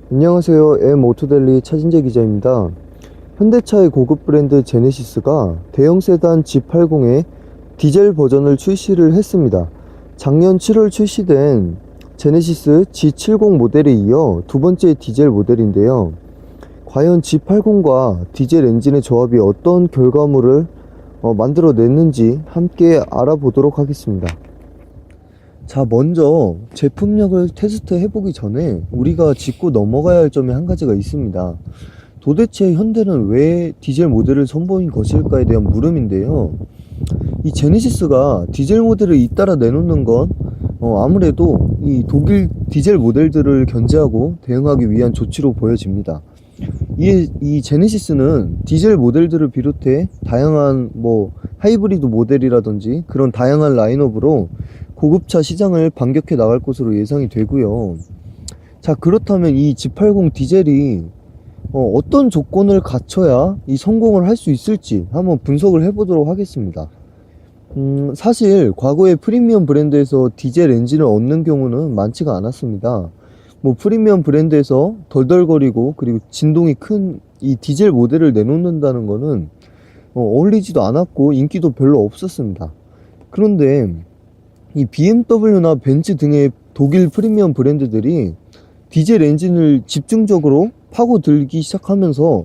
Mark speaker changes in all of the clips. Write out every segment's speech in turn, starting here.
Speaker 1: 안녕하세요. M오토델리 차진재 기자입니다. 현대차의 고급 브랜드 제네시스가 대형 세단 G80의 디젤 버전을 출시를 했습니다. 작년 7월 출시된 제네시스 G70 모델에 이어 두 번째 디젤 모델인데요. 과연 G80과 디젤 엔진의 조합이 어떤 결과물을 만들어냈는지 함께 알아보도록 하겠습니다. 자, 먼저 제품력을 테스트 해보기 전에 우리가 짚고 넘어가야 할 점이 한 가지가 있습니다. 도대체 현대는 왜 디젤 모델을 선보인 것일까에 대한 물음인데요. 이 제네시스가 디젤 모델을 잇따라 내놓는 건 아무래도 이 독일 디젤 모델들을 견제하고 대응하기 위한 조치로 보여집니다. 이 제네시스는 디젤 모델들을 비롯해 다양한 하이브리드 모델이라든지 그런 다양한 라인업으로 고급차 시장을 반격해 나갈 것으로 예상이 되고요. 자, 그렇다면 이 G80 디젤이 어떤 조건을 갖춰야 이 성공을 할 수 있을지 한번 분석을 해보도록 하겠습니다. 사실 과거에 프리미엄 브랜드에서 디젤 엔진을 얻는 경우는 많지가 않았습니다. 프리미엄 브랜드에서 덜덜거리고 그리고 진동이 큰 이 디젤 모델을 내놓는다는 거는 어울리지도 않았고 인기도 별로 없었습니다. 그런데 이 BMW나 벤츠 등의 독일 프리미엄 브랜드들이 디젤 엔진을 집중적으로 파고들기 시작하면서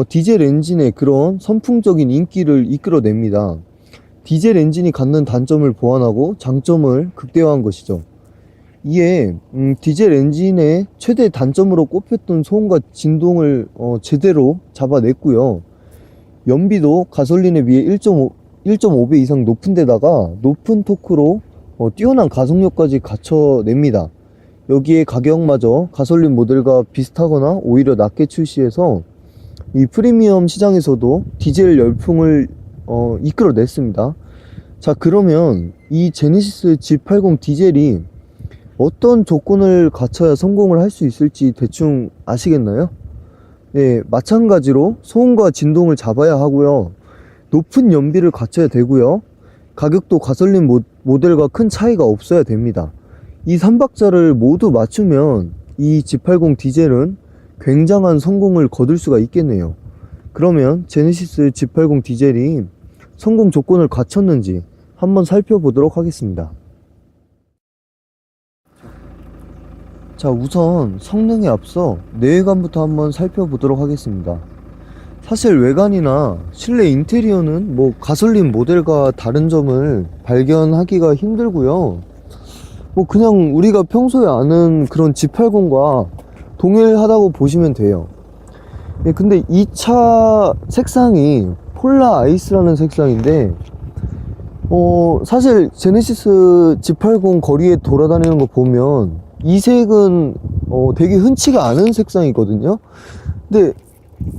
Speaker 1: 디젤 엔진의 그런 선풍적인 인기를 이끌어냅니다. 디젤 엔진이 갖는 단점을 보완하고 장점을 극대화한 것이죠. 이에 디젤 엔진의 최대 단점으로 꼽혔던 소음과 진동을 제대로 잡아냈고요. 연비도 가솔린에 비해 1.5배 이상 높은 데다가 높은 토크로 뛰어난 가속력까지 갖춰냅니다. 여기에 가격마저 가솔린 모델과 비슷하거나 오히려 낮게 출시해서 이 프리미엄 시장에서도 디젤 열풍을 이끌어냈습니다. 자, 그러면 이 제네시스 G80 디젤이 어떤 조건을 갖춰야 성공을 할 수 있을지 대충 아시겠나요? 네, 마찬가지로 소음과 진동을 잡아야 하고요. 높은 연비를 갖춰야 되고요. 가격도 가솔린 모델과 큰 차이가 없어야 됩니다. 이 3박자를 모두 맞추면 이 G80 디젤은 굉장한 성공을 거둘 수가 있겠네요. 그러면 제네시스 G80 디젤이 성공 조건을 갖췄는지 한번 살펴보도록 하겠습니다. 자, 우선 성능에 앞서 내외관부터 한번 살펴보도록 하겠습니다. 사실 외관이나 실내 인테리어는 가솔린 모델과 다른 점을 발견하기가 힘들고요. 그냥 우리가 평소에 아는 그런 G80과 동일하다고 보시면 돼요. 근데 이 차 색상이 폴라 아이스라는 색상인데 사실 제네시스 G80 거리에 돌아다니는 거 보면 이 색은 되게 흔치가 않은 색상이거든요. 근데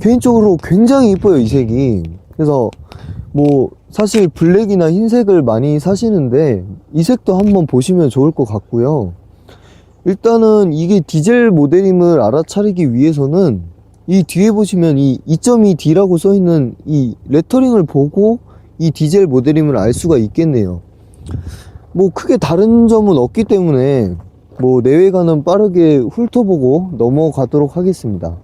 Speaker 1: 개인적으로 굉장히 이뻐요, 이 색이. 그래서 사실 블랙이나 흰색을 많이 사시는데 이 색도 한번 보시면 좋을 것 같고요. 일단은 이게 디젤 모델임을 알아차리기 위해서는 이 뒤에 보시면 이 2.2D라고 써있는 이 레터링을 보고 이 디젤 모델임을 알 수가 있겠네요. 크게 다른 점은 없기 때문에 내외관은 빠르게 훑어보고 넘어가도록 하겠습니다.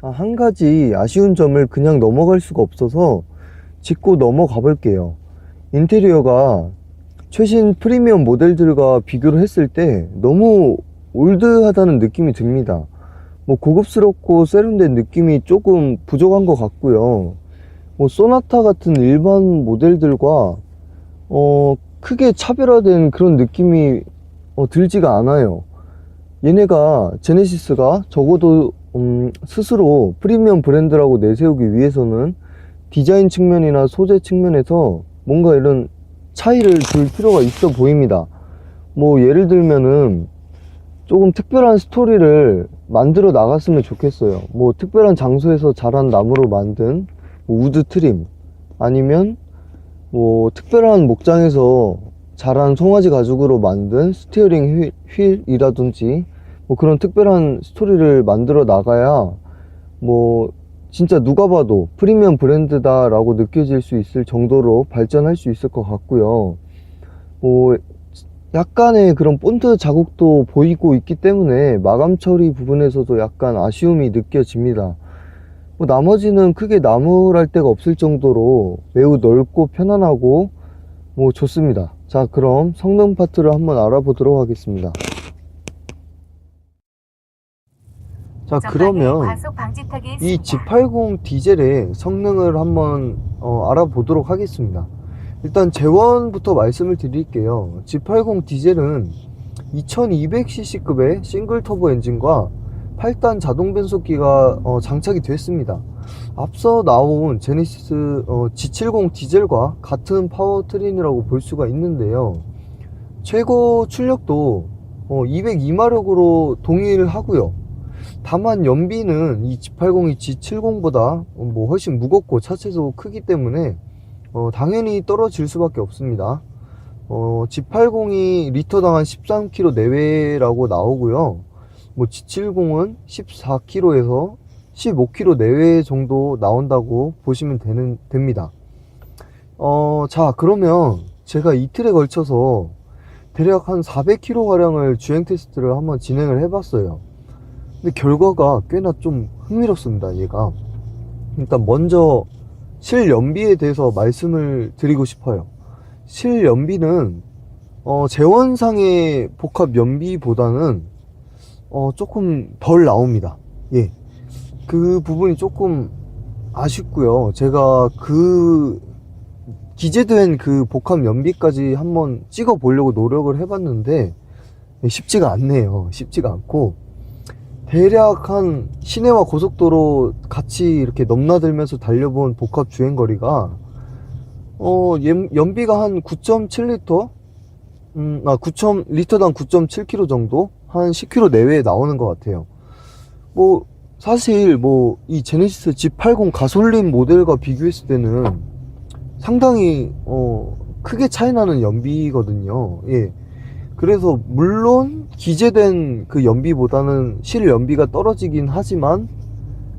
Speaker 1: 한 가지 아쉬운 점을 그냥 넘어갈 수가 없어서 짚고 넘어가 볼게요. 인테리어가 최신 프리미엄 모델들과 비교를 했을 때 너무 올드하다는 느낌이 듭니다. 고급스럽고 세련된 느낌이 조금 부족한 것 같고요. 소나타 같은 일반 모델들과 크게 차별화된 그런 느낌이 들지가 않아요. 얘네가 제네시스가 적어도 스스로 프리미엄 브랜드라고 내세우기 위해서는 디자인 측면이나 소재 측면에서 뭔가 이런 차이를 둘 필요가 있어 보입니다. 뭐 예를 들면은 조금 특별한 스토리를 만들어 나갔으면 좋겠어요. 뭐 특별한 장소에서 자란 나무로 만든 뭐 우드 트림, 아니면 뭐 특별한 목장에서 자란 송아지 가죽으로 만든 스티어링 휠이라든지 뭐 그런 특별한 스토리를 만들어 나가야 뭐 진짜 누가 봐도 프리미엄 브랜드다 라고 느껴질 수 있을 정도로 발전할 수 있을 것 같고요. 뭐 약간의 그런 본드 자국도 보이고 있기 때문에 마감 처리 부분에서도 약간 아쉬움이 느껴집니다. 뭐 나머지는 크게 나무랄 데가 없을 정도로 매우 넓고 편안하고 뭐 좋습니다. 자, 그럼 성능 파트를 한번 알아보도록 하겠습니다. 자, 그러면 이 G80 디젤의 성능을 한번 알아보도록 하겠습니다. 일단 제원부터 말씀을 드릴게요. G80 디젤은 2200cc급의 싱글 터보 엔진과 8단 자동 변속기가 장착이 됐습니다. 앞서 나온 제네시스 G70 디젤과 같은 파워트린이라고 볼 수가 있는데요. 최고 출력도 202마력으로 동일하고요. 다만 연비는 이 G80이 G70보다 뭐 훨씬 무겁고 차체도 크기 때문에 당연히 떨어질 수밖에 없습니다. G80이 리터당 한 13km 내외라고 나오고요. 뭐 G70은 14km에서 15km 내외 정도 나온다고 보시면 됩니다. 자, 그러면 제가 이틀에 걸쳐서 대략 한 400km 가량을 주행 테스트를 한번 진행을 해봤어요. 근데 결과가 꽤나 좀 흥미롭습니다. 얘가 일단 먼저 실연비에 대해서 말씀을 드리고 싶어요. 실연비는 제원상의 복합 연비보다는 조금 덜 나옵니다. 예, 그 부분이 조금 아쉽고요. 제가 그 기재된 그 복합 연비까지 한번 찍어 보려고 노력을 해봤는데 쉽지가 않네요. 쉽지가 않고, 대략 한 시내와 고속도로 같이 이렇게 넘나들면서 달려본 복합 주행거리가 연비가 한 9.7리터 9리터당 9.7km 정도, 한 10km 내외에 나오는 것 같아요. 뭐 사실 뭐 이 제네시스 G80 가솔린 모델과 비교했을 때는 상당히 크게 차이나는 연비거든요. 예. 그래서 물론 기재된 그 연비보다는 실 연비가 떨어지긴 하지만,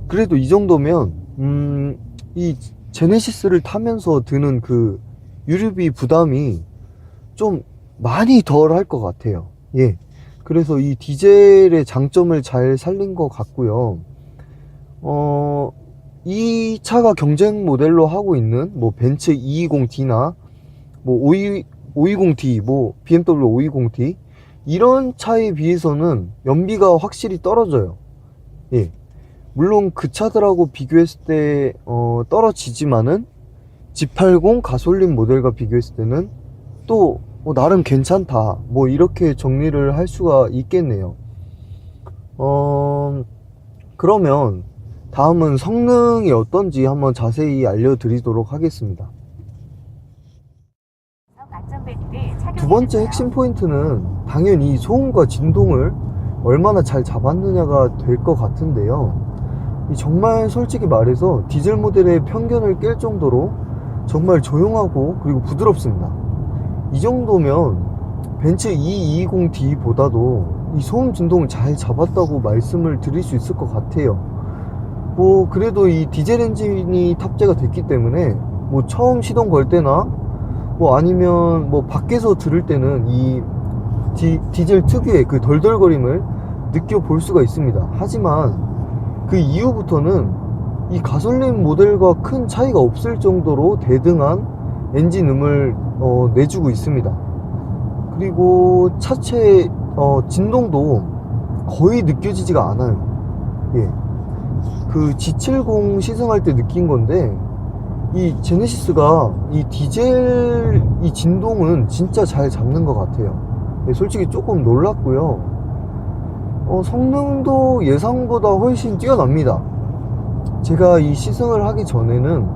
Speaker 1: 그래도 이 정도면 이 제네시스를 타면서 드는 그 유류비 부담이 좀 많이 덜 할 것 같아요. 예. 그래서 이 디젤의 장점을 잘 살린 것 같고요. 이 차가 경쟁 모델로 하고 있는 뭐 벤츠 220D나 뭐 520D, 뭐 BMW 520D 이런 차에 비해서는 연비가 확실히 떨어져요. 예. 물론 그 차들하고 비교했을 때 떨어지지만은 G80 가솔린 모델과 비교했을 때는 또 나름 괜찮다, 뭐 이렇게 정리를 할 수가 있겠네요. 그러면 다음은 성능이 어떤지 한번 자세히 알려드리도록 하겠습니다. 두 번째 핵심 포인트는 당연히 소음과 진동을 얼마나 잘 잡았느냐가 될 것 같은데요. 정말 솔직히 말해서 디젤 모델의 편견을 깰 정도로 정말 조용하고 그리고 부드럽습니다. 이 정도면 벤츠 220D 보다도 이 소음 진동을 잘 잡았다고 말씀을 드릴 수 있을 것 같아요. 뭐 그래도 이 디젤 엔진이 탑재가 됐기 때문에 뭐 처음 시동 걸 때나 뭐 아니면 뭐 밖에서 들을 때는 이 디젤 특유의 그 덜덜거림을 느껴볼 수가 있습니다. 하지만 그 이후부터는 이 가솔린 모델과 큰 차이가 없을 정도로 대등한 엔진음을 내주고 있습니다. 그리고 차체 진동도 거의 느껴지지가 않아요. 예. 그 G70 시승할 때 느낀 건데, 이 제네시스가 이 디젤 이 진동은 진짜 잘 잡는 것 같아요. 예, 솔직히 조금 놀랐고요. 성능도 예상보다 훨씬 뛰어납니다. 제가 이 시승을 하기 전에는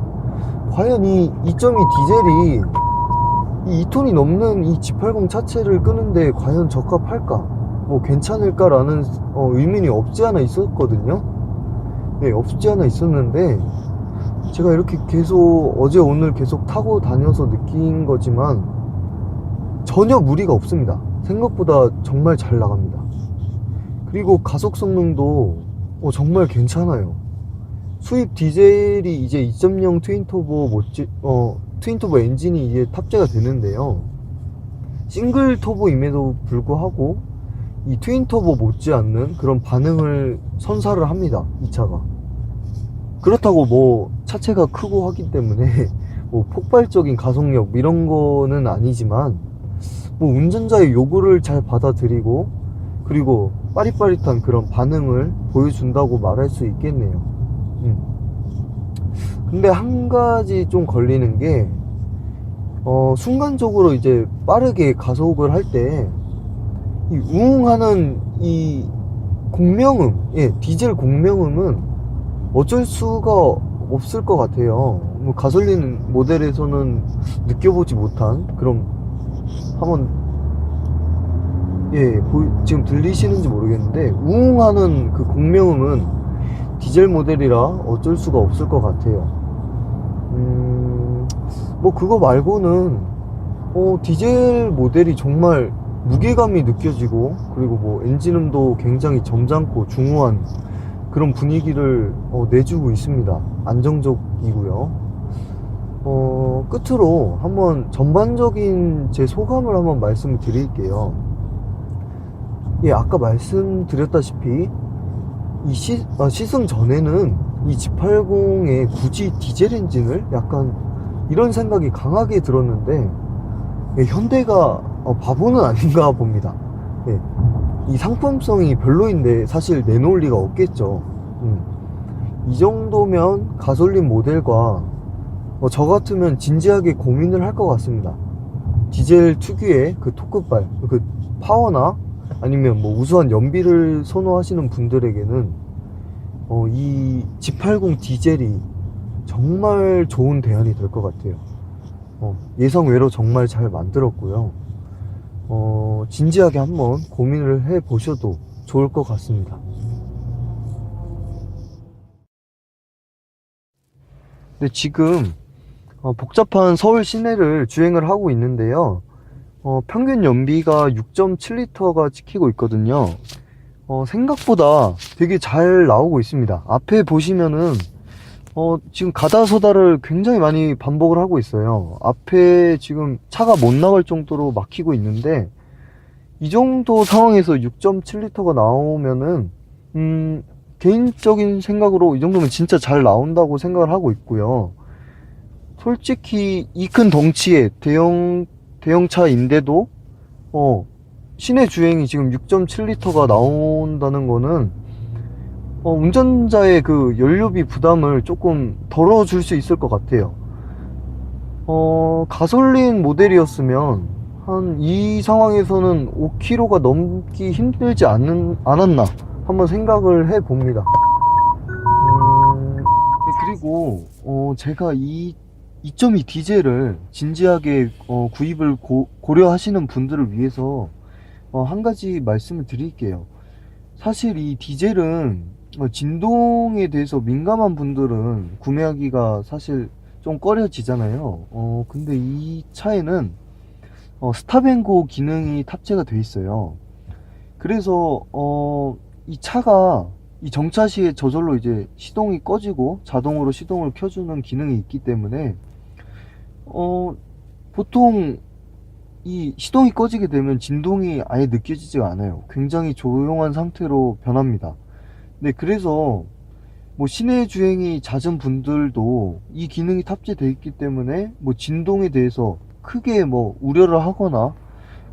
Speaker 1: 과연 이 2.2 디젤이 이 2톤이 넘는 이 G80 차체를 끄는데 과연 적합할까? 뭐 괜찮을까라는 의문이 없지 않아 있었거든요. 네, 없지 않아 있었는데 제가 이렇게 계속 어제 오늘 계속 타고 다녀서 느낀 거지만 전혀 무리가 없습니다. 생각보다 정말 잘 나갑니다. 그리고 가속 성능도 정말 괜찮아요. 수입 디젤이 이제 2.0 트윈터보 엔진이 이제 탑재가 되는데요. 싱글 터보임에도 불구하고 이 트윈터보 못지않는 그런 반응을 선사를 합니다, 이 차가. 그렇다고 뭐 차체가 크고 하기 때문에 뭐 폭발적인 가속력 이런 거는 아니지만 뭐 운전자의 요구를 잘 받아들이고 그리고 빠릿빠릿한 그런 반응을 보여준다고 말할 수 있겠네요. 근데 한 가지 좀 걸리는 게 순간적으로 이제 빠르게 가속을 할 때 이 우웅하는 이 공명음, 디젤 공명음은 어쩔 수가 없을 것 같아요. 뭐 가솔린 모델에서는 느껴보지 못한 그런 한번 지금 들리시는지 모르겠는데 우웅하는 그 공명음은 디젤 모델이라 어쩔 수가 없을 것 같아요. 뭐 그거 말고는 디젤 모델이 정말 무게감이 느껴지고 그리고 뭐 엔진음도 굉장히 점잖고 중후한 그런 분위기를 내주고 있습니다. 안정적이고요. 끝으로 한번 전반적인 제 소감을 한번 말씀을 드릴게요. 아까 말씀드렸다시피 이 시승 전에는 이 G80에 굳이 디젤 엔진을 약간 이런 생각이 강하게 들었는데 현대가 바보는 아닌가 봅니다. 이 상품성이 별로인데 사실 내놓을 리가 없겠죠. 이 정도면 가솔린 모델과 저 같으면 진지하게 고민을 할 것 같습니다. 디젤 특유의 그 토크발, 그 파워나 아니면 뭐 우수한 연비를 선호하시는 분들에게는 이 G80 디젤이 정말 좋은 대안이 될 것 같아요. 예상외로 정말 잘 만들었고요. 진지하게 한번 고민을 해 보셔도 좋을 것 같습니다. 근데 지금 복잡한 서울 시내를 주행을 하고 있는데요. 평균 연비가 6.7L가 찍히고 있거든요. 생각보다 되게 잘 나오고 있습니다. 앞에 보시면은 지금 가다서다를 굉장히 많이 반복을 하고 있어요. 앞에 지금 차가 못 나갈 정도로 막히고 있는데 이 정도 상황에서 6.7L가 나오면은 개인적인 생각으로 이 정도면 진짜 잘 나온다고 생각을 하고 있고요. 솔직히 이 큰 덩치의 대형차인데도 시내 주행이 지금 6.7L가 나온다는 거는 운전자의 그 연료비 부담을 조금 덜어줄 수 있을 것 같아요. 가솔린 모델이었으면 한 이 상황에서는 5km가 넘기 힘들지 않았나 한번 생각을 해 봅니다. 그리고 제가 이 2.2 디젤을 진지하게 구입을 고려하시는 분들을 위해서 한 가지 말씀을 드릴게요. 사실 이 디젤은 진동에 대해서 민감한 분들은 구매하기가 사실 좀 꺼려지잖아요. 근데 이 차에는 스탑앤고 기능이 탑재가 되어 있어요. 그래서 이 차가 이 정차 시에 저절로 이제 시동이 꺼지고 자동으로 시동을 켜주는 기능이 있기 때문에 보통 이 시동이 꺼지게 되면 진동이 아예 느껴지지가 않아요. 굉장히 조용한 상태로 변합니다. 네, 그래서 뭐 시내 주행이 잦은 분들도 이 기능이 탑재되어 있기 때문에 뭐 진동에 대해서 크게 뭐 우려를 하거나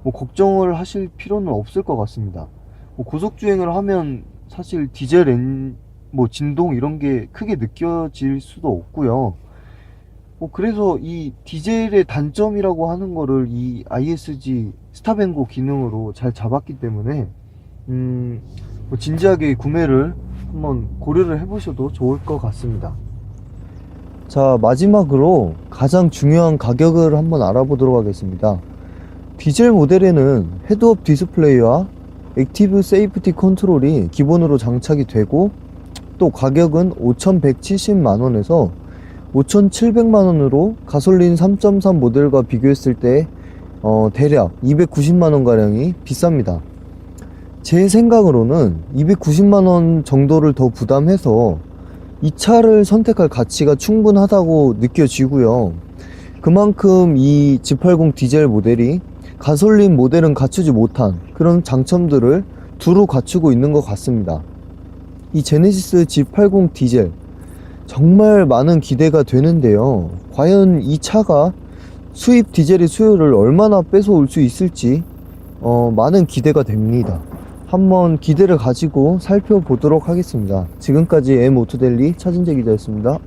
Speaker 1: 뭐 걱정을 하실 필요는 없을 것 같습니다. 뭐 고속 주행을 하면 사실 디젤 뭐 진동 이런 게 크게 느껴질 수도 없고요. 그래서 이 디젤의 단점이라고 하는 거를 이 ISG 스탑앤고 기능으로 잘 잡았기 때문에 뭐 진지하게 구매를 한번 고려를 해보셔도 좋을 것 같습니다. 자, 마지막으로 가장 중요한 가격을 한번 알아보도록 하겠습니다. 디젤 모델에는 헤드업 디스플레이와 액티브 세이프티 컨트롤이 기본으로 장착이 되고, 또 가격은 5,170만원에서 5,700만원으로 가솔린 3.3 모델과 비교했을 때 대략 290만원가량이 비쌉니다. 제 생각으로는 290만원 정도를 더 부담해서 이 차를 선택할 가치가 충분하다고 느껴지고요. 그만큼 이 G80 디젤 모델이 가솔린 모델은 갖추지 못한 그런 장점들을 두루 갖추고 있는 것 같습니다. 이 제네시스 G80 디젤 정말 많은 기대가 되는데요. 과연 이 차가 수입 디젤의 수요를 얼마나 뺏어올 수 있을지 많은 기대가 됩니다. 한번 기대를 가지고 살펴보도록 하겠습니다. 지금까지 M오토데일리 차진재 기자였습니다.